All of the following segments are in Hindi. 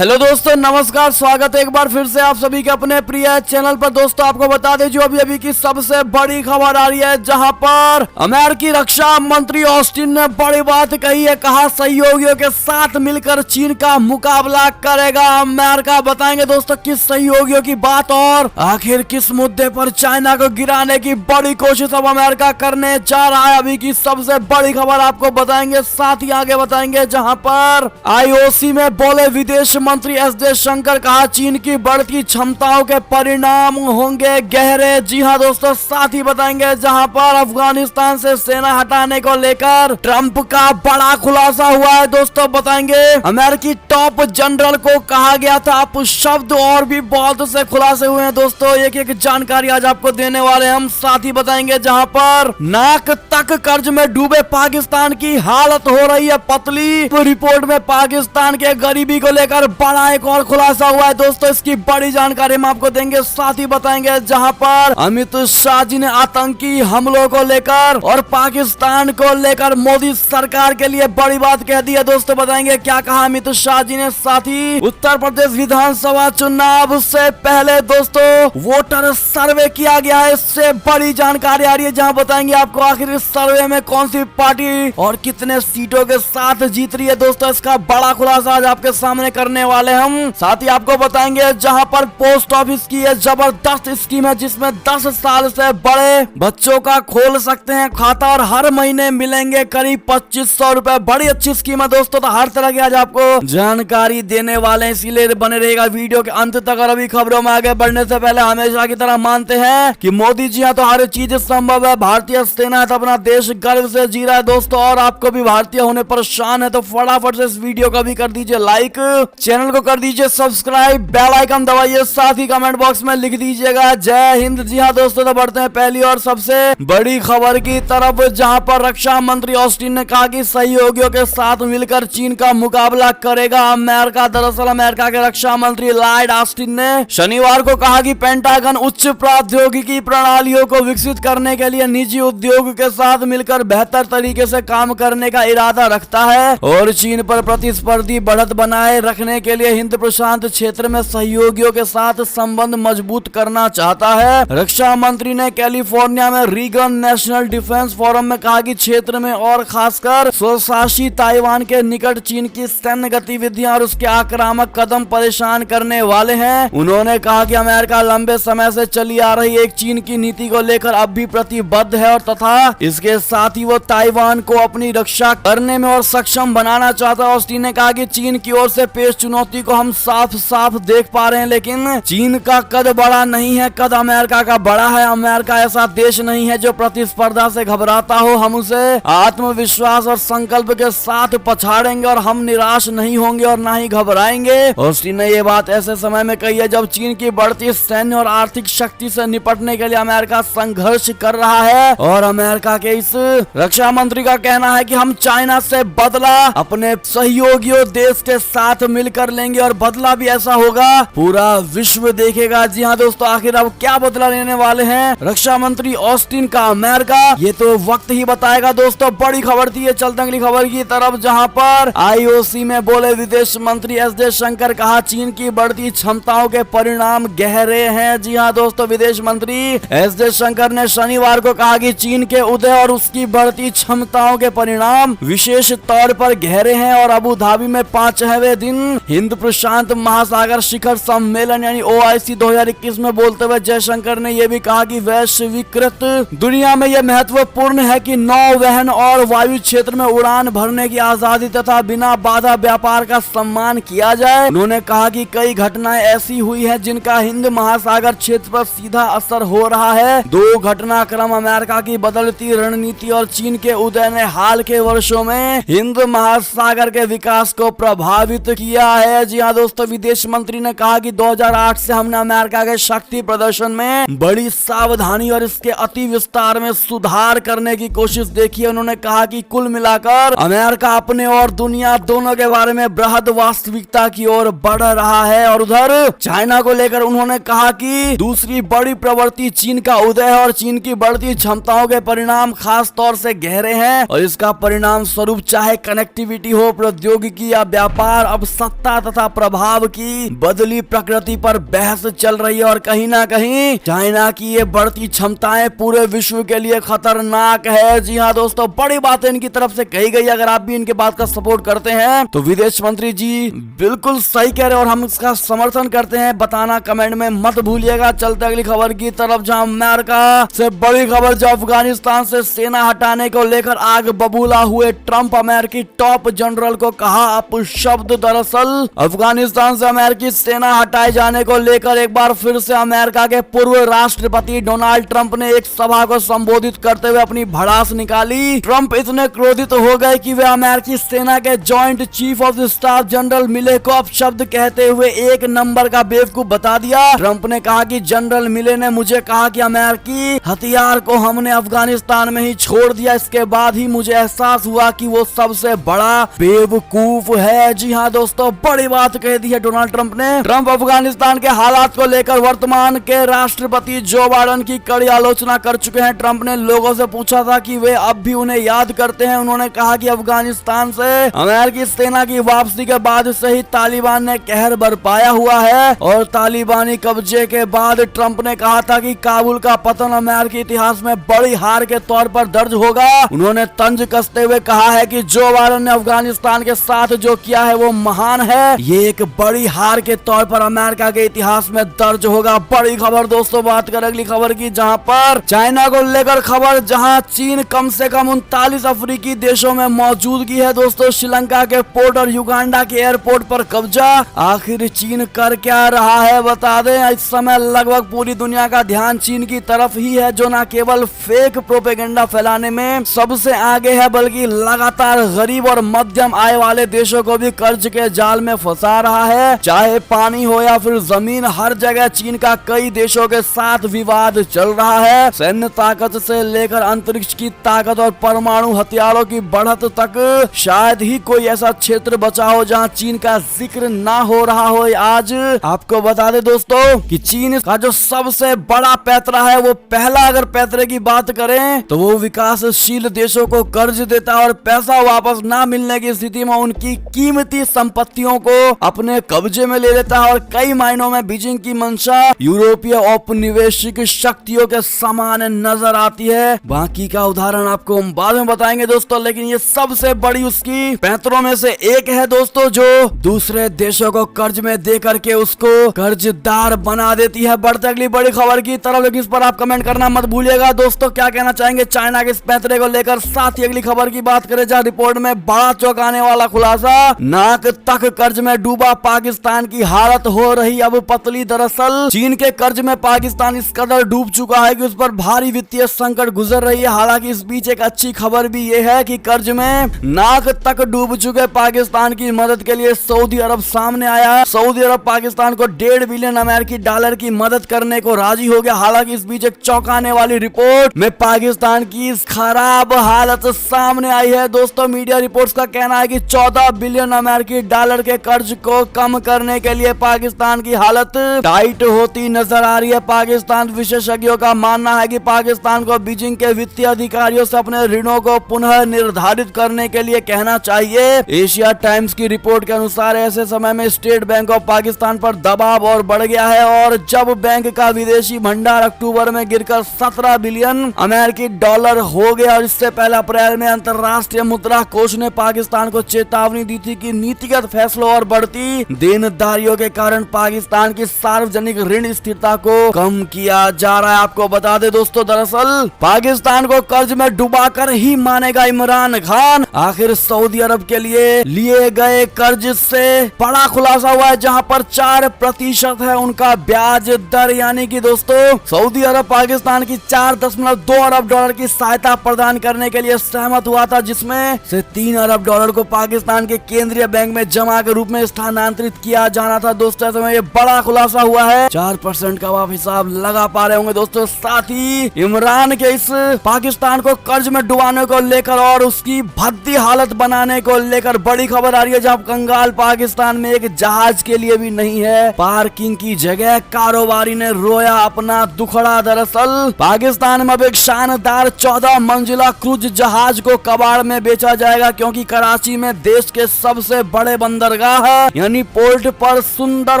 हेलो दोस्तों, नमस्कार। स्वागत है एक बार फिर से आप सभी के अपने प्रिय चैनल पर। दोस्तों आपको बता दें जो अभी की सबसे बड़ी खबर आ रही है, जहां पर अमेरिकी रक्षा मंत्री ऑस्टिन ने बड़ी बात कही है। कहा सहयोगियों के साथ मिलकर चीन का मुकाबला करेगा अमेरिका। बताएंगे दोस्तों किस सहयोगियों की बात और आखिर किस मुद्दे पर चाइना को गिराने की बड़ी कोशिश अब अमेरिका करने जा रहा है। अभी की सबसे बड़ी खबर आपको बताएंगे, साथ ही आगे बताएंगे जहां पर IOC में बोले विदेश मंत्री एस जयशंकर। कहा चीन की बढ़ती क्षमताओं के परिणाम होंगे गहरे। जी हां दोस्तों, साथ ही बताएंगे जहां पर अफगानिस्तान से सेना हटाने को लेकर ट्रंप का बड़ा खुलासा हुआ है। दोस्तों बताएंगे अमेरिकी टॉप जनरल को कहा गया था आप शब्द, और भी बहुत से खुलासे हुए हैं। दोस्तों एक एक जानकारी आज आपको देने वाले हम। साथ ही बताएंगे जहां पर नाक तक कर्ज में डूबे पाकिस्तान की हालत हो रही है पतली। रिपोर्ट में पाकिस्तान के गरीबी को लेकर बड़ा एक और खुलासा हुआ है। दोस्तों इसकी बड़ी जानकारी हम आपको देंगे। साथ ही बताएंगे जहां पर अमित शाह जी ने आतंकी हमलों को लेकर और पाकिस्तान को लेकर मोदी सरकार के लिए बड़ी बात कह दी है। दोस्तों बताएंगे क्या कहा अमित शाह जी ने। साथ ही उत्तर प्रदेश विधानसभा चुनाव से पहले दोस्तों वोटर सर्वे किया गया है, इससे बड़ी जानकारी आ रही है। जहां बताएंगे आपको आखिर इस सर्वे में कौन सी पार्टी और कितने सीटों के साथ जीत रही है। दोस्तों इसका बड़ा खुलासा आज आपके सामने करने वाले हम। साथ ही आपको बताएंगे जहां पर पोस्ट ऑफिस की ये जबरदस्त स्कीम है, जिसमें 10 साल से बड़े बच्चों का खोल सकते हैं खाता और हर महीने मिलेंगे करीब 2500 रुपए। बड़ी अच्छी स्कीम है दोस्तों, तो हर तरह की आज आपको जानकारी देने वाले हैं, इसीलिए बने रहेगा वीडियो के अंत तक। और अभी खबरों में आगे बढ़ने से पहले हमेशा की तरह मानते हैं कि मोदी जी हैं तो हर चीज संभव है। भारतीय सेना है तो अपना देश गर्व से जी रहा है दोस्तों, और आपको भी भारतीय होने पर शान है तो फटाफट से इस वीडियो को भी कर दीजिए लाइक, चैनल को कर दीजिए सब्सक्राइब, बेल आइकन दबाइए, साथ ही कमेंट बॉक्स में लिख दीजिएगा जय हिंद। जी हाँ दोस्तों, तो बढ़ते हैं पहली और सबसे बड़ी खबर की तरफ, जहां पर रक्षा मंत्री ऑस्टिन ने कहा कि सहयोगियों के साथ मिलकर चीन का मुकाबला करेगा अमेरिका। दरअसल अमेरिका के रक्षा मंत्री लॉयड ऑस्टिन ने शनिवार को कहा कि पेंटागन उच्च प्रौद्योगिकी प्रणालियों को विकसित करने के लिए निजी उद्योग के साथ मिलकर बेहतर तरीके से काम करने का इरादा रखता है और चीन पर प्रतिस्पर्धी बढ़त बनाए रखने के लिए हिंद प्रशांत क्षेत्र में सहयोगियों के साथ संबंध मजबूत करना चाहता है। रक्षा मंत्री ने कैलिफोर्निया में रीगन नेशनल डिफेंस फोरम में कहा कि क्षेत्र में और खासकर स्वशासी ताइवान के निकट चीन की सैन्य गतिविधियां और उसके आक्रामक कदम परेशान करने वाले हैं। उन्होंने कहा कि अमेरिका लंबे समय से चली आ रही एक चीन की नीति को लेकर अब भी प्रतिबद्ध है और तथा इसके साथ ही वो ताइवान को अपनी रक्षा करने में और सक्षम बनाना चाहता है। ऑस्टिन ने कहा कि चीन की ओर से पेश चुनौती को हम साफ साफ देख पा रहे हैं, लेकिन चीन का कद बड़ा नहीं है, कद अमेरिका का बड़ा है। अमेरिका ऐसा देश नहीं है जो प्रतिस्पर्धा से घबराता हो। हम उसे आत्मविश्वास और संकल्प के साथ पछाड़ेंगे और हम निराश नहीं होंगे और ना ही घबराएंगे। ऑस्टिन ने ये बात ऐसे समय में कही है जब चीन की बढ़ती सैन्य और आर्थिक शक्ति से निपटने के लिए अमेरिका संघर्ष कर रहा है। और अमेरिका के इस रक्षा मंत्री का कहना है कि हम चाइना से बदला अपने सहयोगियों देश के साथ मिलकर लेंगे और बदला भी ऐसा होगा पूरा विश्व देखेगा। जी हाँ दोस्तों, आखिर अब क्या बदला लेने वाले हैं रक्षा मंत्री ऑस्टिन का अमेरिका, ये तो वक्त ही बताएगा। दोस्तों बड़ी खबर थी ये। चलते अगली खबर की तरफ, जहां पर IOC में बोले विदेश मंत्री एस जयशंकर। कहा चीन की बढ़ती क्षमताओं के परिणाम गहरे हैं। जी हाँ दोस्तों, विदेश मंत्री एस जयशंकर ने शनिवार को कहा कि चीन के उदय और उसकी बढ़ती क्षमताओं के परिणाम विशेष तौर पर गहरे हैं। और अबू धाबी में 5वें दिन हिंद प्रशांत महासागर शिखर सम्मेलन यानी OIC 2021 में बोलते हुए जयशंकर ने यह भी कहा कि वैश्वीकृत दुनिया में यह महत्वपूर्ण है कि नौवहन और वायु क्षेत्र में उड़ान भरने की आजादी तथा बिना बाधा व्यापार का सम्मान किया जाए। उन्होंने कहा कि कई घटनाएं ऐसी हुई हैं जिनका हिंद महासागर क्षेत्र पर सीधा असर हो रहा है। 2 घटनाक्रम अमेरिका की बदलती रणनीति और चीन के उदय ने हाल के वर्षों में हिंद महासागर के विकास को प्रभावित किया है। जी हाँ दोस्तों, विदेश मंत्री ने कहा कि 2008 से हमने अमेरिका के शक्ति प्रदर्शन में बड़ी सावधानी और इसके अति विस्तार में सुधार करने की कोशिश देखी है। उन्होंने कहा कि कुल मिलाकर अमेरिका अपने और दुनिया दोनों के बारे में बृहद वास्तविकता की ओर बढ़ रहा है। और उधर चाइना को लेकर उन्होंने कहा कि दूसरी बड़ी प्रवृत्ति चीन का उदय है और चीन की बढ़ती क्षमताओं के परिणाम खास तौर से गहरे हैं और इसका परिणाम स्वरूप चाहे कनेक्टिविटी हो, प्रौद्योगिकी या व्यापार, अब सत्ता क्षमता तथा प्रभाव की बदली प्रकृति पर बहस चल रही है और कहीं ना कहीं चाइना की ये बढ़ती क्षमताएं पूरे विश्व के लिए खतरनाक है। जी हाँ दोस्तों, बड़ी बातें इनकी तरफ से कही गई। अगर आप भी इनके बात का सपोर्ट करते हैं तो विदेश मंत्री जी बिल्कुल सही कह रहे हैं और हम इसका समर्थन करते हैं। बताना कमेंट में मत भूलिएगा। चलते अगली खबर की तरफ, जहां अमेरिका से बड़ी खबर, जो अफगानिस्तान से सेना हटाने को लेकर आग बबूला हुए ट्रंप अमेरिकी टॉप जनरल को कहा अपशब्द। दरअसल अफगानिस्तान से अमेरिकी सेना हटाए जाने को लेकर एक बार फिर से अमेरिका के पूर्व राष्ट्रपति डोनाल्ड ट्रंप ने एक सभा को संबोधित करते हुए अपनी भड़ास निकाली। ट्रंप इतने क्रोधित हो गए कि वे अमेरिकी सेना के joint chief of staff general मिले को अपशब्द कहते हुए एक नंबर का बेवकूफ बता दिया। ट्रंप ने कहा कि जनरल मिले ने मुझे कहा कि अमेरिकी हथियार को हमने अफगानिस्तान में ही छोड़ दिया। इसके बाद ही मुझे एहसास हुआ कि वो सबसे बड़ा बेवकूफ है। जी हाँ दोस्तों, बड़ी बात कह दी है डोनाल्ड ट्रंप ने। ट्रंप अफगानिस्तान के हालात को लेकर वर्तमान के राष्ट्रपति जो बाइडेन की कड़ी आलोचना कर चुके हैं। ट्रंप ने लोगों से पूछा था कि वे अब भी उन्हें याद करते हैं। उन्होंने कहा कि अफगानिस्तान से अमेरिकी सेना की वापसी के बाद से ही तालिबान ने कहर बरपाया हुआ है और तालिबानी कब्जे के बाद ट्रंप ने कहा था कि काबुल का पतन अमेरिकी इतिहास में बड़ी हार के तौर पर दर्ज होगा। उन्होंने तंज कसते हुए कहा है कि जो बाइडेन ने अफगानिस्तान के साथ जो किया है वो महान है। ये एक बड़ी हार के तौर पर अमेरिका के इतिहास में दर्ज होगा। बड़ी खबर दोस्तों, बात कर अगली खबर की, जहां पर चाइना को लेकर खबर, जहां चीन कम से कम 39 अफ्रीकी देशों में मौजूदगी है। दोस्तों, श्रीलंका के पोर्ट और युगांडा के एयरपोर्ट पर कब्जा। आखिर चीन कर क्या रहा है बता दें। इस समय लगभग पूरी दुनिया का ध्यान चीन की तरफ ही है, जो न केवल फेक प्रोपेगेंडा फैलाने में सबसे आगे है बल्कि लगातार गरीब और मध्यम आय वाले देशों को भी कर्ज के जाल में फंसा रहा है। चाहे पानी हो या फिर जमीन, हर जगह चीन का कई देशों के साथ विवाद चल रहा है। सैन्य ताकत से लेकर अंतरिक्ष की ताकत और परमाणु हथियारों की बढ़त तक, शायद ही कोई ऐसा क्षेत्र बचा हो जहां चीन का जिक्र ना हो रहा हो। आज आपको बता दें दोस्तों कि चीन का जो सबसे बड़ा पैतरा है, वो पहला अगर पैतरे की बात करें तो वो विकासशील देशों को कर्ज देता है और पैसा वापस ना मिलने की स्थिति में उनकी कीमती संपत्तियों को अपने कब्जे में ले लेता है। और कई मायनों में बीजिंग की मंशा यूरोपीय औपनिवेशिक शक्तियों के समान नजर आती है। बाकी का उदाहरण आपको हम बाद में बताएंगे दोस्तों, लेकिन ये सबसे बड़ी उसकी पैंतरों में से एक है दोस्तों, जो दूसरे देशों को कर्ज में दे करके उसको कर्जदार बना देती है। बढ़ते अगली बड़ी खबर की तरफ, लेकिन इस पर आप कमेंट करना मत भूलिएगा दोस्तों, क्या कहना चाहेंगे चाइना के इस पैंतरे को लेकर। साथ ही अगली खबर की बात करें, जहां रिपोर्ट में बड़ा चौंकाने वाला खुलासा, नाक तक कर्ज में डूबा पाकिस्तान की हालत हो रही अब पतली। दरअसल चीन के कर्ज में पाकिस्तान इस कदर डूब चुका है कि उस पर भारी वित्तीय संकट गुजर रही है। हालांकि इस बीच एक अच्छी खबर भी ये है कि कर्ज में नाक तक डूब चुके पाकिस्तान की मदद के लिए सऊदी अरब सामने आया है। सऊदी अरब पाकिस्तान को $1.5 बिलियन अमेरिकी डॉलर की मदद करने को राजी हो गया। हालांकि इस बीच एक चौंकाने वाली रिपोर्ट में पाकिस्तान की खराब हालत सामने आई है दोस्तों। मीडिया रिपोर्ट्स का कहना है कि $14 बिलियन अमेरिकी डॉलर के कर्ज को कम करने के लिए पाकिस्तान की हालत टाइट होती नजर आ रही है। पाकिस्तान विशेषज्ञों का मानना है कि पाकिस्तान को बीजिंग के वित्तीय अधिकारियों से अपने ऋणों को पुनः निर्धारित करने के लिए कहना चाहिए। एशिया टाइम्स की रिपोर्ट के अनुसार ऐसे समय में स्टेट बैंक ऑफ पाकिस्तान पर दबाव और बढ़ गया है और जब बैंक का विदेशी भंडार अक्टूबर में गिरकर 17 बिलियन अमेरिकी डॉलर हो गया और इससे पहले अप्रैल में अंतर्राष्ट्रीय मुद्रा कोष ने पाकिस्तान को चेतावनी दी थी कि नीतिगत फैसलों और बढ़ती देनदारियों के कारण पाकिस्तान की सार्वजनिक ऋण स्थिरता को कम किया जा रहा है। आपको बता दे दोस्तों, दरअसल पाकिस्तान को कर्ज में डुबाकर ही मानेगा इमरान खान। आखिर सऊदी अरब के लिए गए कर्ज से बड़ा खुलासा हुआ है, जहां पर 4% है उनका ब्याज दर। यानी कि दोस्तों सऊदी अरब पाकिस्तान की 4.2 अरब डॉलर की सहायता प्रदान करने के लिए सहमत हुआ था, जिसमें से 3 अरब डॉलर को पाकिस्तान के केंद्रीय बैंक में जमा के रूप में स्थानांतरित किया जाना था। दोस्तों ऐसे में ये बड़ा खुलासा हुआ है। 4% का आप हिसाब लगा पा रहे होंगे दोस्तों। साथ ही इमरान के इस पाकिस्तान को कर्ज में डुबाने को लेकर और उसकी भद्दी हालत बनाने को लेकर बड़ी खबर आ रही है, जहां कंगाल पाकिस्तान में एक जहाज के लिए भी नहीं है पार्किंग की जगह। कारोबारी ने रोया अपना दुखड़ा। दरअसल पाकिस्तान में अब एक शानदार 14 मंजिला क्रूज जहाज को कबाड़ में बेचा जाएगा, क्योंकि कराची में देश के सबसे बड़े बंदरगाह बंदरगाह यानी पोर्ट पर सुंदर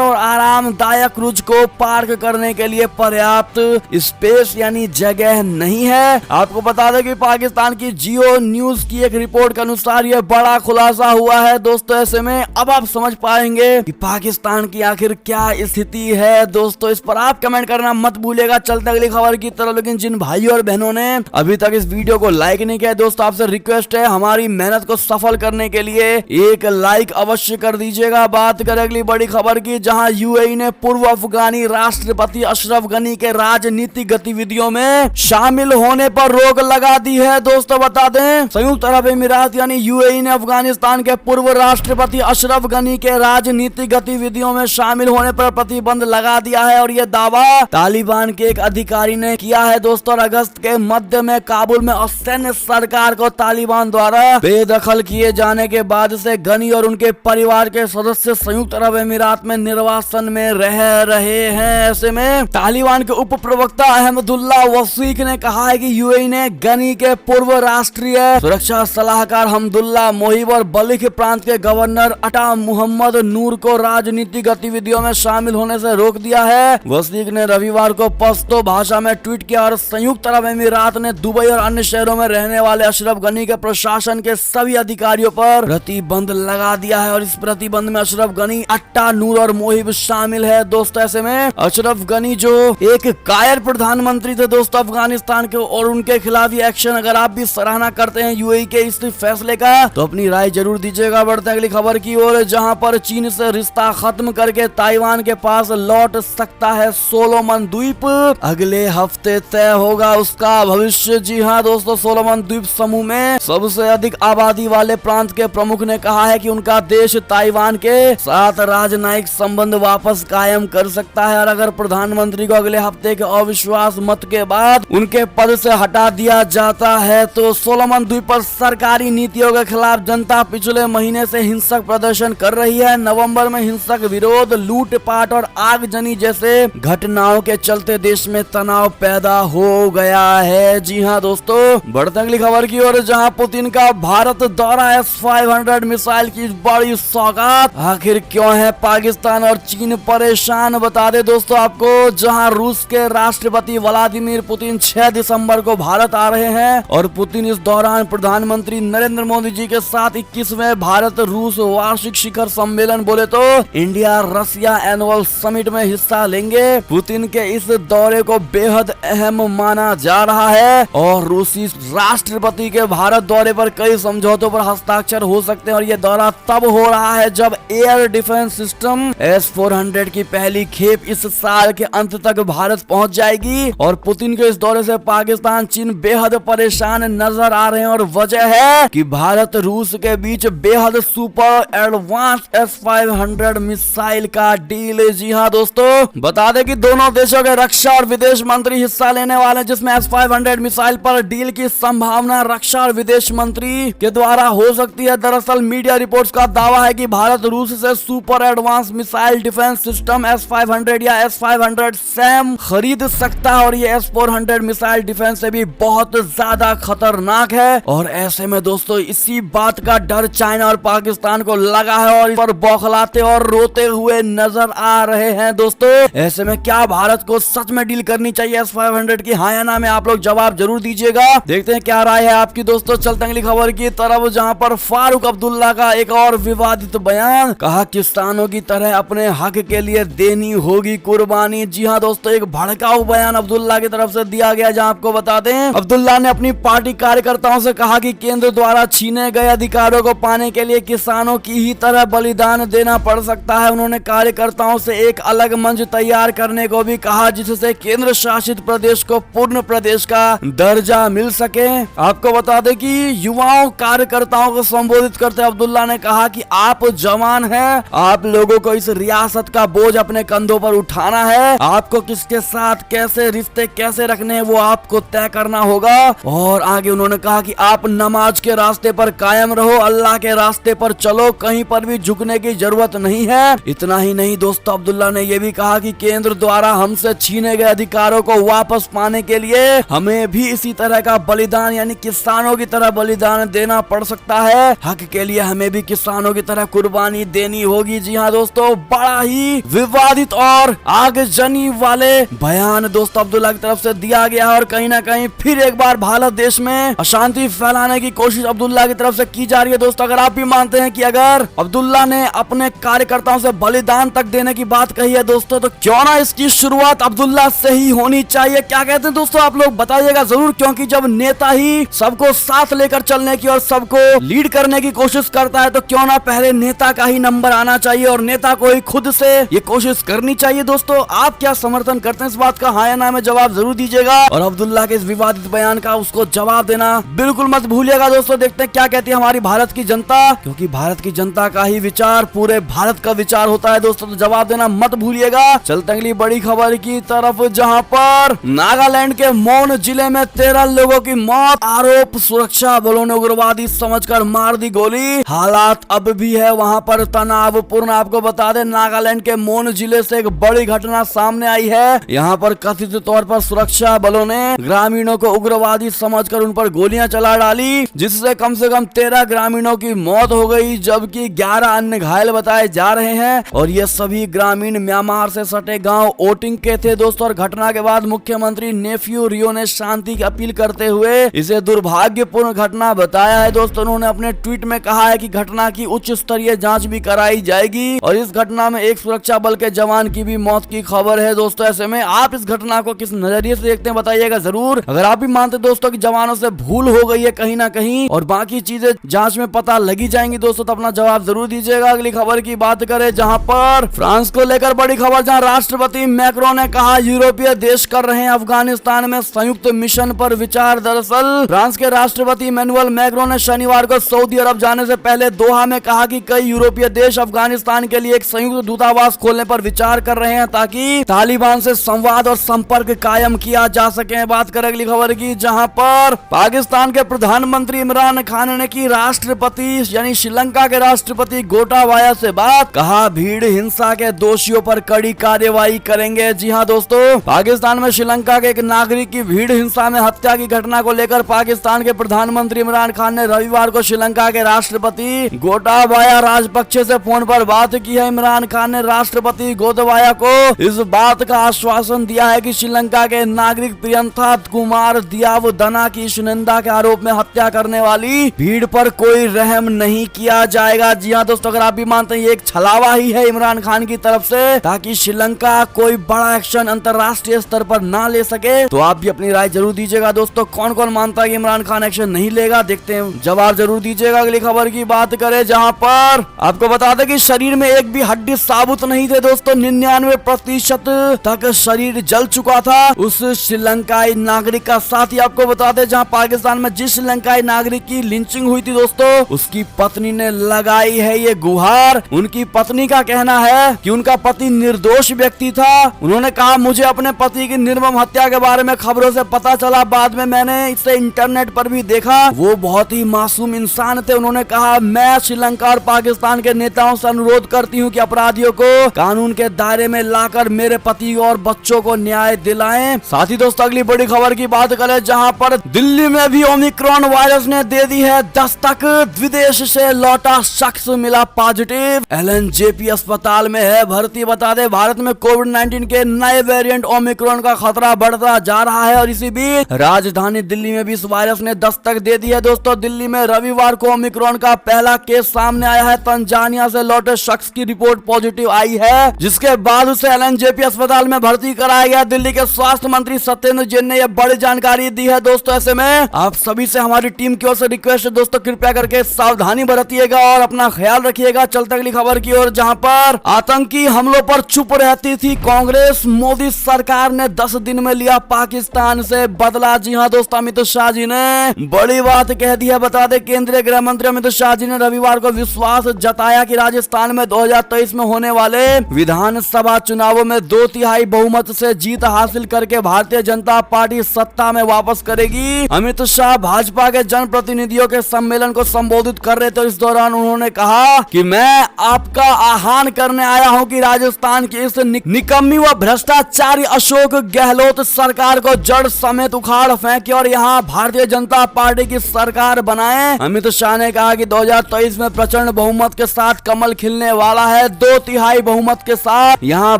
और आरामदायक क्रूज को पार्क करने के लिए पर्याप्त स्पेस यानी जगह नहीं है। आपको बता दें कि पाकिस्तान की जियो न्यूज की एक रिपोर्ट के अनुसार यह बड़ा खुलासा हुआ है दोस्तों। ऐसे में अब आप समझ पाएंगे कि पाकिस्तान की आखिर क्या स्थिति है दोस्तों। इस पर आप कमेंट करना मत भूलिएगा। चलते अगली खबर की तरफ, लेकिन जिन भाइयों और बहनों ने अभी तक इस वीडियो को लाइक नहीं किया दोस्तों, आपसे रिक्वेस्ट है हमारी मेहनत को सफल करने के लिए एक लाइक अवश्य कर दीजिएगा। बात करें अगली बड़ी खबर की, जहां यूएई ने पूर्व अफगानी राष्ट्रपति अशरफ गनी के राजनीतिक गतिविधियों में शामिल होने पर रोक लगा दी है दोस्तों। बता दें संयुक्त अरब अमीरात यानी यूएई ने अफगानिस्तान के पूर्व राष्ट्रपति अशरफ गनी के राजनीतिक गतिविधियों में शामिल होने पर प्रतिबंध लगा दिया है और यह दावा तालिबान के एक अधिकारी ने किया है दोस्तों। अगस्त के मध्य में काबुल में सैन्य सरकार को तालिबान द्वारा बेदखल किए जाने के बाद से गनी और उनके परिवार के सदस्य संयुक्त अरब अमीरात में निर्वासन में रह रहे हैं। ऐसे में तालिबान के उप प्रवक्ता अहमदुल्ला वसीक ने कहा है कि यूएई ने गनी के पूर्व राष्ट्रीय सुरक्षा सलाहकार हमदुल्ला मोहिब और बलिख प्रांत के गवर्नर अटा मोहम्मद नूर को राजनीतिक गतिविधियों में शामिल होने से रोक दिया है। वसीक ने रविवार को पश्तो भाषा में ट्वीट किया और संयुक्त अरब अमीरात ने दुबई और अन्य शहरों में रहने वाले अशरफ गनी के प्रशासन के सभी अधिकारियों पर प्रतिबंध लगा दिया है और इस प्रतिबंध में अशरफ गनी, अट्टा, नूर और मोहिब शामिल है दोस्तों। ऐसे में अशरफ गनी जो एक कायर प्रधानमंत्री थे दोस्तों अफगानिस्तान के, और उनके खिलाफ ये एक्शन, अगर आप भी सराहना करते हैं यूएई के इस फैसले का तो अपनी राय जरूर दीजिएगा। बढ़ते हैं अगली खबर की ओर, जहां पर चीन से रिश्ता खत्म करके ताइवान के पास लौट सकता है सोलोमन द्वीप। अगले हफ्ते तय होगा उसका भविष्य। जी हाँ दोस्तों, सोलोमन द्वीप समूह में सबसे अधिक आबादी वाले प्रांत के प्रमुख ने कहा है कि उनका देश ताइवान के साथ राजनयिक संबंध वापस कायम कर सकता है और अगर प्रधानमंत्री को अगले हफ्ते के अविश्वास मत के बाद उनके पद से हटा दिया जाता है तो सोलोमन द्वीप पर सरकारी नीतियों के खिलाफ जनता पिछले महीने से हिंसक प्रदर्शन कर रही है। नवंबर में हिंसक विरोध, लूटपाट और आगजनी जैसे घटनाओं के चलते देश में तनाव पैदा हो गया है। जी हाँ दोस्तों, बढ़ते अगली खबर की ओर, जहां पुतिन का भारत दौरा, S-500 मिसाइल की बड़ी सौगात। आखिर क्यों है पाकिस्तान और चीन परेशान, बता दे दोस्तों आपको। जहां रूस के राष्ट्रपति व्लादिमीर पुतिन 6 दिसंबर को भारत आ रहे हैं और पुतिन इस दौरान प्रधानमंत्री नरेंद्र मोदी जी के साथ 21वें भारत रूस वार्षिक शिखर सम्मेलन, बोले तो इंडिया रसिया एनुअल समिट में हिस्सा लेंगे। पुतिन के इस दौरे को बेहद अहम माना जा रहा है और रूसी राष्ट्रपति के भारत दौरे पर कई समझौतों पर हस्ताक्षर हो सकते हैं और यह दौरा तब हो रहा है जब एयर डिफेंस सिस्टम S-400 की पहली खेप इस साल के अंत तक भारत पहुंच जाएगी। और पुतिन के इस दौरे से पाकिस्तान, चीन बेहद परेशान नजर आ रहे हैं और वजह है कि भारत रूस के बीच बेहद सुपर एडवांस S-500 मिसाइल का डील। जी हाँ दोस्तों, बता दें कि दोनों देशों के रक्षा और विदेश मंत्री हिस्सा लेने वाले, जिसमें S-500 मिसाइल पर डील की संभावना रक्षा और विदेश मंत्री के द्वारा हो सकती है। दरअसल मीडिया रिपोर्ट्स का दावा है कि भारत रूस से super advance missile defence system S-500 या S-500 सैम खरीद सकता है और ये S-400 मिसाइल डिफेंस से भी बहुत ज्यादा खतरनाक है। और ऐसे में दोस्तों इसी बात का डर चाइना और पाकिस्तान को लगा है और इस पर बौखलाते और रोते हुए नजर आ रहे हैं दोस्तों। ऐसे में क्या भारत को सच में डील करनी चाहिए S-500 की, हाँ या ना में आप लोग जवाब जरूर दीजिएगा। देखते हैं क्या राय है आपकी दोस्तों। चलते अगली खबर की तरफ, जहां पर फारूक अब्दुल्ला का एक और विवादित बयान, कहा किसानों की तरह अपने हक के लिए देनी होगी कुर्बानी। जी हाँ दोस्तों, एक भड़काऊ बयान अब्दुल्ला की तरफ से दिया गया, जहां आपको बता दें अब्दुल्ला ने अपनी पार्टी कार्यकर्ताओं से कहा कि केंद्र द्वारा छीने गए अधिकारों को पाने के लिए किसानों की ही तरह बलिदान देना पड़ सकता है। उन्होंने कार्यकर्ताओं से एक अलग मंच तैयार करने को भी कहा जिससे केंद्र शासित प्रदेश को पूर्ण प्रदेश का दर्जा मिल सके। आपको बता दें कि युवाओं कार्यकर्ताओं को संबोधित करते अब्दुल्ला ने कहा कि आप जवान हैं, आप लोगों को इस रियासत का बोझ अपने कंधों पर उठाना है। आपको किसके साथ कैसे रिश्ते कैसे रखने हैं वो आपको तय करना होगा। और आगे उन्होंने कहा कि आप नमाज के रास्ते पर कायम रहो, अल्लाह के रास्ते पर चलो, कहीं पर भी झुकने की जरूरत नहीं है। इतना ही नहीं दोस्तों, अब्दुल्ला ने यह भी कहा कि केंद्र द्वारा हमसे छीने गए अधिकारों को वापस पाने के लिए हमें भी इसी तरह का बलिदान यानी किसानों की तरह बलिदान देना पड़ सकता है। हक के लिए हमें भी किसानों की तरह दोबारा कुर्बानी देनी होगी। जी हाँ दोस्तों, बड़ा ही विवादित और आगजनी वाले बयान दोस्तों अब्दुल्ला की तरफ से दिया गया है और कहीं ना कहीं फिर एक बार भारत देश में अशांति फैलाने की कोशिश अब्दुल्ला की तरफ से की जा रही है। दोस्तों अगर आप भी मानते हैं कि अगर अब्दुल्ला ने अपने कार्यकर्ताओं से बलिदान तक देने की बात कही है दोस्तों, तो क्यों ना इसकी शुरुआत अब्दुल्ला से ही होनी चाहिए। क्या कहते हैं दोस्तों आप लोग बताइएगा जरूर, क्योंकि जब नेता ही सबको साथ लेकर चलने की और सबको लीड करने की कोशिश करता है तो क्यों ना पहले नेता का ही नंबर आना चाहिए और नेता को ही खुद से ये कोशिश करनी चाहिए। दोस्तों आप क्या समर्थन करते हैं इस बात का, हाँ या ना में जवाब जरूर दीजिएगा और अब्दुल्ला के इस विवादित बयान का उसको जवाब देना बिल्कुल मत भूलिएगा। दोस्तों देखते हैं क्या कहती है हमारी भारत की जनता, क्योंकि भारत की जनता का ही विचार पूरे भारत का विचार होता है दोस्तों, तो जवाब देना मत भूलिएगा। चलते अगली बड़ी खबर की तरफ, जहां पर नागालैंड के मौन जिले में 13 लोगों की मौत, आरोप सुरक्षा बलों ने उग्रवादी समझकर मार दी गोली। हालात अब भी है वहां पर तनावपूर्ण। आपको बता दें नागालैंड के मौन जिले से एक बड़ी घटना सामने आई है। यहाँ पर कथित तौर पर सुरक्षा बलों ने ग्रामीणों को उग्रवादी समझकर उन पर गोलियां चला डाली, जिससे कम से कम 13 ग्रामीणों की मौत हो गई, जबकि 11 अन्य घायल बताए जा रहे हैं और ये सभी ग्रामीण म्यांमार से सटे गांव ओटिंग के थे दोस्तों। और घटना के बाद मुख्यमंत्री नेफ्यू रियो ने शांति की अपील करते हुए इसे दुर्भाग्यपूर्ण घटना बताया है दोस्तों। उन्होंने अपने ट्वीट में कहा है कि घटना की उच्च स्तरीय जांच भी कराई जाएगी और इस घटना में एक सुरक्षा बल के जवान की भी मौत की खबर है दोस्तों। ऐसे में आप इस घटना को किस नजरिए से देखते हैं बताइएगा जरूर। अगर आप भी मानते दोस्तों कि जवानों से भूल हो गई है कहीं ना कहीं और बाकी चीजें जांच में पता लगी जाएंगी दोस्तों, तो अपना जवाब जरूर दीजिएगा। अगली खबर की बात करें जहां पर फ्रांस को लेकर बड़ी खबर, जहां राष्ट्रपति मैक्रोन ने कहा यूरोपीय देश कर रहे हैं अफगानिस्तान में संयुक्त मिशन पर विचार। दरअसल फ्रांस के राष्ट्रपति इमैनुअल मैक्रोन ने शनिवार को सऊदी अरब जाने से पहले दोहा में कहा कि कई यूरोपीय देश अफगानिस्तान के लिए एक संयुक्त दूतावास खोलने पर विचार कर रहे हैं ताकि तालिबान से संवाद और संपर्क कायम किया जा सके। बात करें अगली खबर की, जहां पर पाकिस्तान के प्रधानमंत्री इमरान खान ने की राष्ट्रपति यानी श्रीलंका के राष्ट्रपति गोटाबाया से बात, कहा भीड़ हिंसा के दोषियों पर कड़ी कार्यवाही करेंगे। जी हां दोस्तों, पाकिस्तान में श्रीलंका के एक नागरिक की भीड़ हिंसा में हत्या की घटना को लेकर पाकिस्तान के प्रधानमंत्री इमरान खान ने रविवार को श्रीलंका के राष्ट्रपति गोटाबाया राजपक्षे से फोन पर बात की है। इमरान खान ने राष्ट्रपति गोटाबाया को इस बात का आश्वासन दिया है कि श्रीलंका के नागरिक प्रियंथा कुमार दियावदना की निंदा के आरोप में हत्या करने वाली भीड़ पर कोई रहम नहीं किया जाएगा। जी हाँ दोस्तों, अगर आप भी मानते हैं ये एक छलावा ही है इमरान खान की तरफ से ताकि श्रीलंका कोई बड़ा एक्शन अंतरराष्ट्रीय स्तर पर ना ले सके, तो आप भी अपनी राय जरूर दीजिएगा दोस्तों। कौन कौन मानता है कि इमरान खान एक्शन नहीं लेगा, देखते हैं, जवाब जरूर दीजिएगा। अगली खबर की बात करें जहां पर आपको बता दें कि शरीर में एक भी हड्डी साबुत नहीं थे दोस्तों, 99% तक शरीर जल चुका था उस श्रीलंकाई नागरिक का। साथ ही आपको बता दें जहां पाकिस्तान में जिस श्रीलंकाई नागरिक की लिंचिंग हुई थी दोस्तों, उसकी पत्नी ने लगाई है ये गुहार। उनकी पत्नी का कहना है कि उनका पति निर्दोष व्यक्ति था। उन्होंने कहा मुझे अपने पति की निर्मम हत्या के बारे में खबरों से पता चला, बाद में मैंने इसे इंटरनेट पर भी देखा, वो बहुत ही मासूम इंसान थे। उन्होंने कहा मैं श्रीलंका और पाकिस्तान के नेताओं से अनुरोध करती हूँ कि अपराधियों को कानून के दायरे में लाकर मेरे पति और बच्चों को न्याय दिलाएं। साथ ही दोस्तों अगली बड़ी खबर की बात करें जहां पर दिल्ली में भी ओमिक्रॉन वायरस ने दे दी है दस्तक, विदेश से लौटा शख्स मिला पॉजिटिव, एलएनजेपी अस्पताल में है भर्ती। बता दे भारत में कोविड-19 के नए वेरिएंट ओमिक्रॉन का खतरा बढ़ता जा रहा है और इसी बीच राजधानी दिल्ली में भी इस वायरस ने दस्तक दे दी है दोस्तों। दिल्ली में रविवार को ओमिक्रॉन का पहला केस सामने आया है। तंजानिया से लौटे शख्स की रिपोर्ट पॉजिटिव आई है, जिसके बाद उसे एलएनजेपी अस्पताल में भर्ती कराया गया। दिल्ली के स्वास्थ्य मंत्री सत्येंद्र जैन ने यह बड़ी जानकारी दी है दोस्तों। ऐसे में आप सभी से हमारी टीम की ओर से रिक्वेस्ट है दोस्तों, कृपया करके सावधानी बरतिएगा और अपना ख्याल रखिएगा। चलते अगली खबर की ओर जहां पर आतंकी हमलों पर चुप रहती थी कांग्रेस, मोदी सरकार ने 10 दिन में लिया पाकिस्तान से बदला। जी हां दोस्तों, अमित शाह जी ने बड़ी बात कह दी है। बता दें केंद्रीय गृह मंत्री अमित शाह जी ने रविवार को विश्वास जताया कि राजस्थान में 2023 में होने वाले विधानसभा चुनावों में 2/3 बहुमत से जीत हासिल करके भारतीय जनता पार्टी सत्ता में वापस करेगी। अमित शाह भाजपा के जनप्रतिनिधियों के सम्मेलन को संबोधित कर रहे थे। इस दौरान उन्होंने कहा कि मैं आपका आह्वान करने आया हूं कि राजस्थान की इस निकम्मी व भ्रष्टाचारी अशोक गहलोत सरकार को जड़ समेत उखाड़ फेंके और यहां भारतीय जनता पार्टी की सरकार बनाएं। अमित शाह ने कहा कि 2023 में प्रचंड पूर्ण बहुमत के साथ कमल खिलने वाला है। 2/3 बहुमत के साथ यहाँ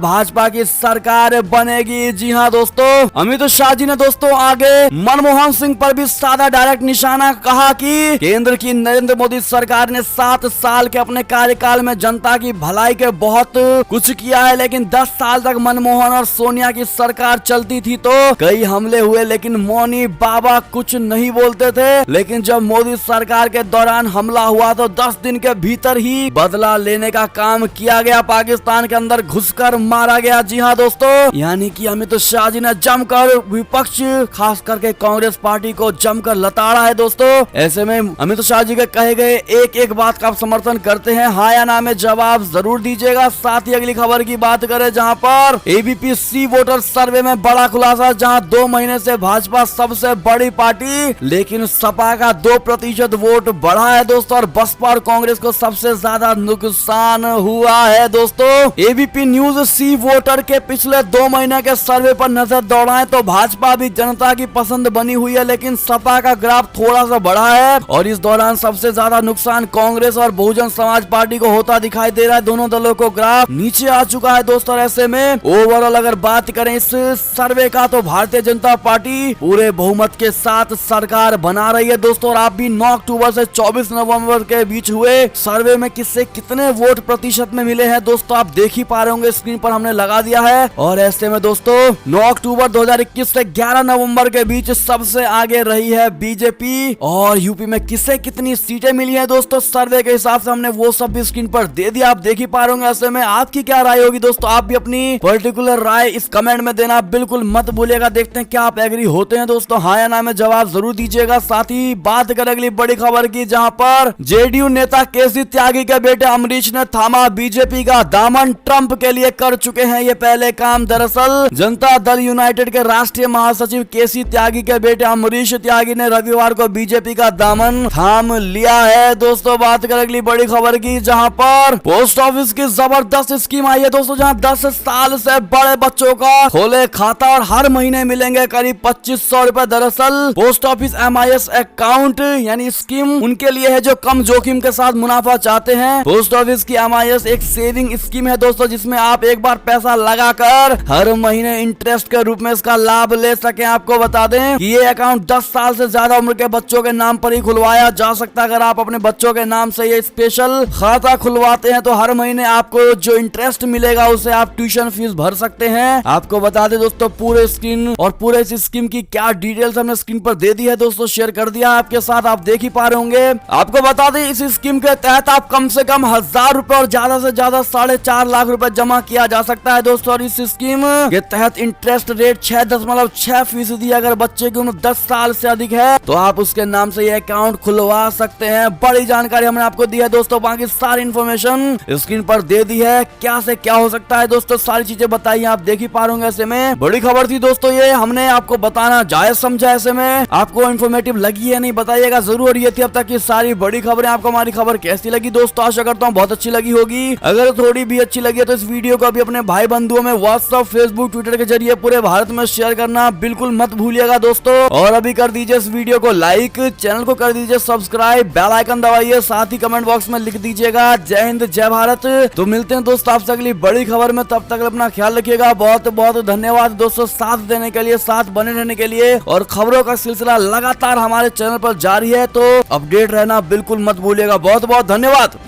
भाजपा की सरकार बनेगी। जी हाँ दोस्तों, अमित शाह जी ने दोस्तों आगे मनमोहन सिंह पर भी साधा डायरेक्ट निशाना, कहा कि केंद्र की नरेंद्र मोदी सरकार ने 7 साल के अपने कार्यकाल में जनता की भलाई के बहुत कुछ किया है, लेकिन 10 साल तक मनमोहन और सोनिया की सरकार चलती थी तो कई हमले हुए, लेकिन मौनी बाबा कुछ नहीं बोलते थे। लेकिन जब मोदी सरकार के दौरान हमला हुआ तो 10 दिन के भीतर ही बदला लेने का काम किया गया, पाकिस्तान के अंदर घुसकर मारा गया। जी हाँ दोस्तों, यानी कि अमित शाह जी ने जमकर विपक्ष खास करके कांग्रेस पार्टी को जमकर लताड़ा है दोस्तों। ऐसे में अमित शाह जी के कहे गए एक एक बात का आप समर्थन करते हैं, हाँ या ना में जवाब जरूर दीजिएगा। साथ ही अगली खबर की बात करें जहां पर एबीपी सी वोटर सर्वे में बड़ा खुलासा, जहां 2 महीने से भाजपा सबसे बड़ी पार्टी, लेकिन सपा का 2% वोट बढ़ा है दोस्तों, और बसपा और कांग्रेस को सबसे ज्यादा नुकसान हुआ है दोस्तों। एबीपी न्यूज सी वोटर के पिछले 2 महीने के सर्वे पर नजर दौड़ाएं तो भाजपा भी जनता की पसंद बनी हुई है, लेकिन सपा का ग्राफ थोड़ा सा बढ़ा है, और इस दौरान सबसे ज्यादा नुकसान कांग्रेस और बहुजन समाज पार्टी को होता दिखाई दे रहा है। दोनों दलों को ग्राफ नीचे आ चुका है दोस्तों। ऐसे में ओवरऑल अगर बात करें इस सर्वे का तो भारतीय जनता पार्टी पूरे बहुमत के साथ सरकार बना रही है दोस्तों। और आप भी 9 अक्टूबर से 24 नवंबर के बीच हुए सर्वे में किससे कितने वोट प्रतिशत में मिले हैं दोस्तों, आप देख ही पा रहे होंगे, स्क्रीन पर हमने लगा दिया है। और ऐसे में दोस्तों 9 अक्टूबर 2021 से 11 नवंबर के बीच सबसे आगे रही है बीजेपी, और यूपी में किससे कितनी सीटें मिली है दोस्तों सर्वे के हिसाब से हमने वो सब भी स्क्रीन पर दे दिया, आप देख ही पा रहे होंगे। ऐसे में आपकी क्या राय होगी दोस्तों, आप भी अपनी पर्टिकुलर राय इस कमेंट में देना बिल्कुल मत भूलिएगा। देखते हैं क्या आप एग्री होते हैं दोस्तों, हाँ या ना में जवाब जरूर दीजिएगा। साथ ही बात करें अगली बड़ी खबर की, जहां पर जेडीयू नेता केसी त्यागी के बेटे अमरीश ने थामा बीजेपी का दामन, ट्रंप के लिए कर चुके हैं ये पहले काम। दरअसल जनता दल यूनाइटेड के राष्ट्रीय महासचिव केसी त्यागी के बेटे अमरीश त्यागी ने रविवार को बीजेपी का दामन थाम लिया है दोस्तों। बात करें अगली बड़ी खबर की, जहां पर पोस्ट ऑफिस की जबरदस्त स्कीम आई है दोस्तों, जहां 10 साल से बड़े बच्चों का खोले खाता और हर महीने मिलेंगे करीब 2500 रुपए। दरअसल पोस्ट ऑफिस MIS अकाउंट यानी स्कीम उनके लिए है जो कम जोखिम के साथ मुनाफा चाहते हैं। पोस्ट ऑफिस की MIS एक सेविंग स्कीम है दोस्तों, जिसमें आप एक बार पैसा लगाकर हर महीने इंटरेस्ट के रूप में इसका लाभ ले सके। आपको बता दें कि ये अकाउंट 10 साल से ज्यादा उम्र के बच्चों के नाम पर ही खुलवाया जा सकता है। अगर आप अपने बच्चों के नाम से ये स्पेशल खाता खुलवाते हैं तो हर महीने आपको जो इंटरेस्ट मिलेगा उसे आप ट्यूशन फीस भर सकते हैं। आपको बता दें दोस्तों पूरे स्क्रीन और पूरे इस स्कीम की क्या डिटेल्स हमने स्क्रीन पर दे दी है दोस्तों, शेयर कर दिया आपके साथ, आप देख ही पा रहे होंगे। आपको बता दें इस स्कीम के तहत आप कम से कम 1000 रुपए और ज्यादा से ज्यादा 4.5 लाख रुपए जमा किया जा सकता है दोस्तों। और इस स्कीम के तहत इंटरेस्ट रेट 6.6% अगर बच्चे की उम्र 10 साल से अधिक है तो आप उसके नाम से ये अकाउंट खुलवा सकते हैं। बड़ी जानकारी हमने आपको दी है दोस्तों, बाकी सारी इन्फॉर्मेशन स्क्रीन पर दे दी है, क्या से क्या हो सकता है दोस्तों सारी चीजें बताई आप देख ही पा रहे होंगे। ऐसे में बड़ी खबर थी दोस्तों, ये हमने आपको बताना जायज समझा। ऐसे में आपको इन्फॉर्मेटिव लगी है नहीं बताइएगा जरूर। ये थी अब तक की सारी बड़ी खबरें। आपको हमारी खबर कैसी लगी दोस्तों, आशा करता हूँ बहुत अच्छी लगी होगी। अगर थोड़ी भी अच्छी लगी है तो इस वीडियो को अभी अपने भाई बंधुओं में व्हाट्सएप, फेसबुक, ट्विटर के जरिए पूरे भारत में शेयर करना बिल्कुल मत भूलिएगा दोस्तों। और अभी कर दीजिए इस वीडियो को लाइक, चैनल को कर दीजिए सब्सक्राइब, बेल आइकन दबाइए, साथ ही कमेंट बॉक्स में लिख दीजिएगा जय हिंद जय भारत। तो मिलते हैं दोस्तों आपसे अगली बड़ी खबर में, तब तक अपना ख्याल रखिएगा। बहुत बहुत धन्यवाद दोस्तों साथ देने के लिए, साथ बने रहने के लिए। और खबरों का सिलसिला लगातार हमारे चैनल पर जारी है तो अपडेट रहना बिल्कुल मत भूलिएगा। बहुत बहुत धन्यवाद।